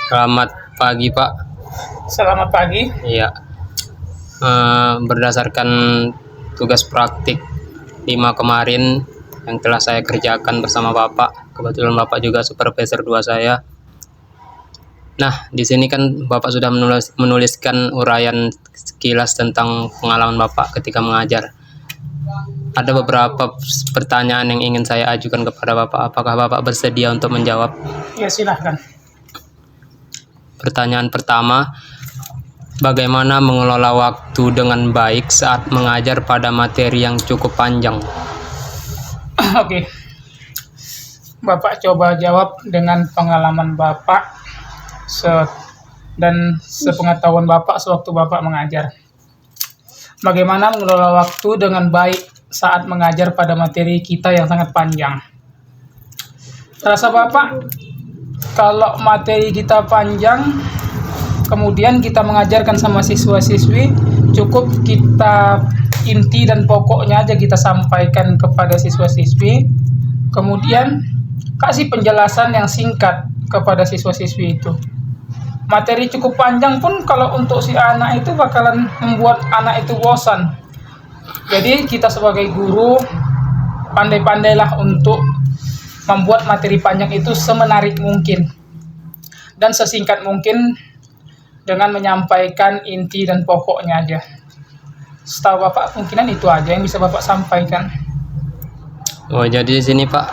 Selamat pagi, Pak. Selamat pagi. Iya, berdasarkan tugas praktik 5 kemarin yang telah saya kerjakan bersama Bapak, kebetulan Bapak juga supervisor 2 saya. Nah, di sini kan Bapak sudah menuliskan uraian sekilas tentang pengalaman Bapak ketika mengajar. Ada beberapa pertanyaan yang ingin saya ajukan kepada Bapak. Apakah Bapak bersedia untuk menjawab? Ya, silahkan. Pertanyaan pertama, bagaimana mengelola waktu dengan baik saat mengajar pada materi yang cukup panjang? Oke. Bapak coba jawab dengan pengalaman Bapak dan sepengetahuan Bapak sewaktu Bapak mengajar. Bagaimana mengelola waktu dengan baik saat mengajar pada materi kita yang sangat panjang? Rasa Bapak, kalau materi kita panjang, kemudian kita mengajarkan sama siswa-siswi, cukup kita inti dan pokoknya aja kita sampaikan kepada siswa-siswi, kemudian kasih penjelasan yang singkat kepada siswa-siswi itu. Materi cukup panjang pun kalau untuk si anak itu bakalan membuat anak itu bosan. Jadi kita sebagai guru pandai-pandailah untuk membuat materi panjang itu semenarik mungkin dan sesingkat mungkin dengan menyampaikan inti dan pokoknya aja. Setahu Bapak kemungkinan itu aja yang bisa Bapak sampaikan. Oh, jadi di sini Pak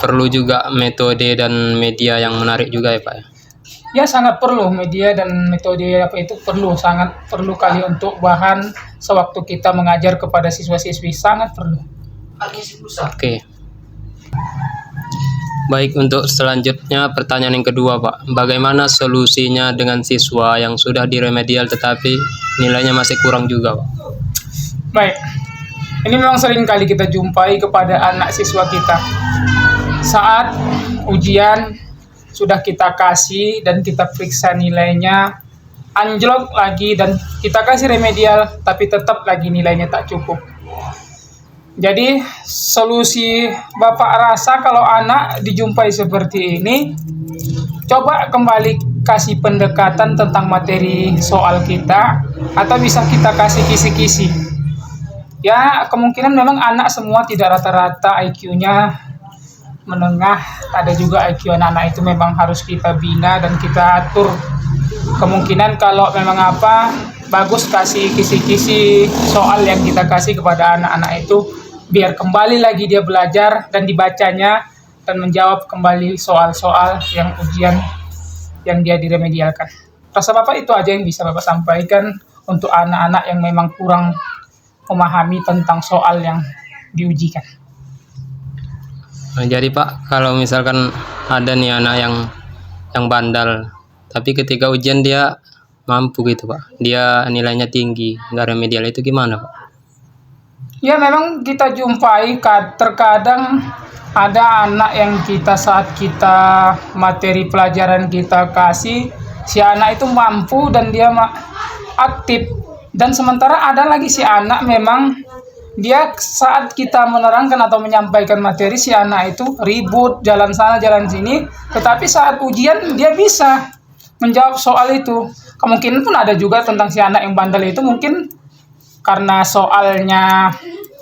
perlu juga metode dan media yang menarik juga ya Pak ya? Ya, sangat perlu media dan metode itu sangat perlu kali untuk bahan sewaktu kita mengajar kepada siswa-siswi, sangat perlu. Oke. Baik, untuk selanjutnya pertanyaan yang kedua Pak, bagaimana solusinya dengan siswa yang sudah diremedial tetapi nilainya masih kurang juga Pak? Baik, ini memang sering kali kita jumpai kepada anak siswa kita. Saat ujian sudah kita kasih dan kita periksa nilainya, anjlok lagi dan kita kasih remedial tapi tetap lagi nilainya tak cukup. Jadi solusi Bapak rasa kalau anak dijumpai seperti ini, coba kembali kasih pendekatan tentang materi soal kita, atau bisa kita kasih kisi-kisi. Ya, kemungkinan memang anak semua tidak rata-rata IQ-nya menengah, ada juga IQ anak-anak itu memang harus kita bina dan kita atur. Kemungkinan kalau memang bagus kasih kisi-kisi soal yang kita kasih kepada anak-anak itu, biar kembali lagi dia belajar dan dibacanya dan menjawab kembali soal-soal yang ujian yang dia diremedialkan. Rasa Bapak itu aja yang bisa Bapak sampaikan untuk anak-anak yang memang kurang memahami tentang soal yang diujikan. Nah, jadi Pak, kalau misalkan ada nih anak yang bandal, tapi ketika ujian dia mampu gitu Pak, dia nilainya tinggi, nggak remedial, itu gimana Pak? Ya, memang kita jumpai terkadang ada anak yang saat kita materi pelajaran kita kasih, si anak itu mampu dan dia aktif, dan sementara ada lagi si anak memang dia saat kita menerangkan atau menyampaikan materi, si anak itu ribut jalan sana jalan sini, tetapi saat ujian dia bisa menjawab soal itu. Kemungkinan pun ada juga tentang si anak yang bandel itu, mungkin karena soalnya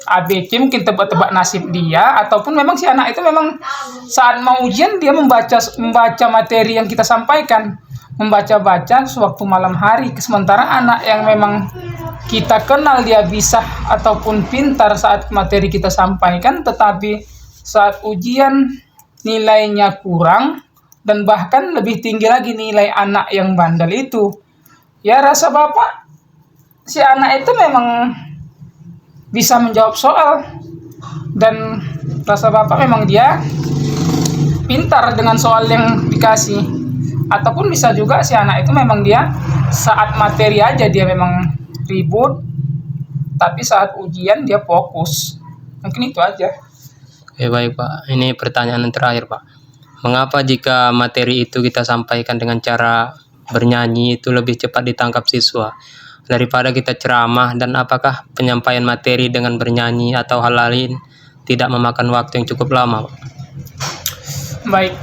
ABC, mungkin tebak-tebak nasib dia, ataupun memang si anak itu memang saat mau ujian dia membaca materi yang kita sampaikan, membaca sewaktu malam hari. Sementara anak yang memang kita kenal dia bisa ataupun pintar saat materi kita sampaikan, tetapi saat ujian nilainya kurang dan bahkan lebih tinggi lagi nilai anak yang bandel itu. Ya, rasa Bapak si anak itu memang bisa menjawab soal dan rasa Bapak memang dia pintar dengan soal yang dikasih, ataupun bisa juga si anak itu memang dia saat materi aja dia memang ribut, tapi saat ujian dia fokus. Mungkin itu aja. Oke, baik Pak, ini pertanyaan yang terakhir Pak, mengapa jika materi itu kita sampaikan dengan cara bernyanyi itu lebih cepat ditangkap siswa daripada kita ceramah, dan apakah penyampaian materi dengan bernyanyi atau hal lain tidak memakan waktu yang cukup lama Pak? Baik,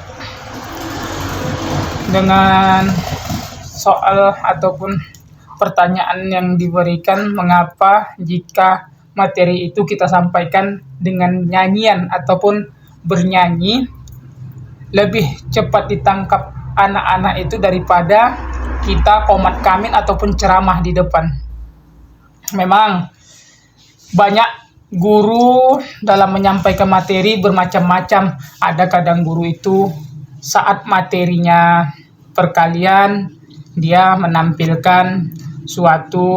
dengan soal ataupun pertanyaan yang diberikan, mengapa jika materi itu kita sampaikan dengan nyanyian ataupun bernyanyi lebih cepat ditangkap anak-anak itu daripada kita komat kamit ataupun ceramah di depan. Memang banyak guru dalam menyampaikan materi bermacam-macam. Ada kadang guru itu saat materinya perkalian, dia menampilkan suatu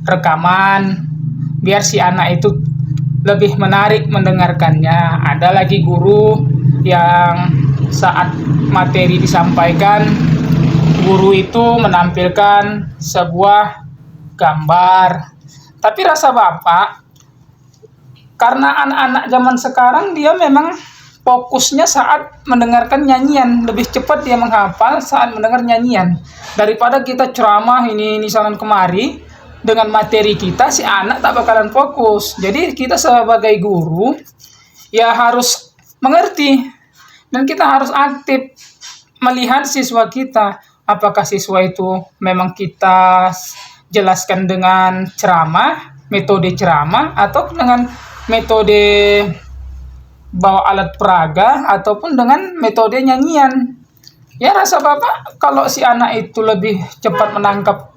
rekaman biar si anak itu lebih menarik mendengarkannya. Ada lagi guru yang saat materi disampaikan, guru itu menampilkan sebuah gambar. Tapi rasa Bapak, karena anak-anak zaman sekarang dia memang fokusnya saat mendengarkan nyanyian, lebih cepat dia menghafal saat mendengar nyanyian daripada kita ceramah ini sana kemari dengan materi kita, si anak tak bakalan fokus. Jadi kita sebagai guru ya harus mengerti dan kita harus aktif melihat siswa kita, apakah siswa itu memang kita jelaskan dengan ceramah, metode ceramah, atau dengan metode bawa alat peraga, ataupun dengan metode nyanyian. Ya rasa Bapak, kalau si anak itu lebih cepat menangkap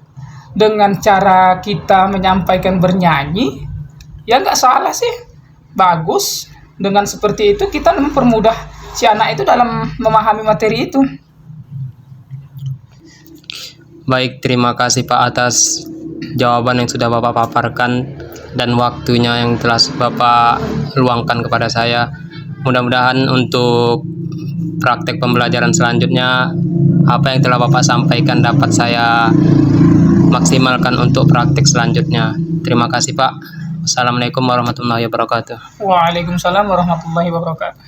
dengan cara kita menyampaikan bernyanyi, ya nggak salah sih, bagus. Dengan seperti itu kita mempermudah si anak itu dalam memahami materi itu. Baik, terima kasih Pak atas jawaban yang sudah Bapak paparkan dan waktunya yang telah Bapak luangkan kepada saya. Mudah-mudahan untuk praktek pembelajaran selanjutnya, apa yang telah Bapak sampaikan dapat saya maksimalkan untuk praktek selanjutnya. Terima kasih Pak. Assalamualaikum warahmatullahi wabarakatuh. Waalaikumsalam warahmatullahi wabarakatuh.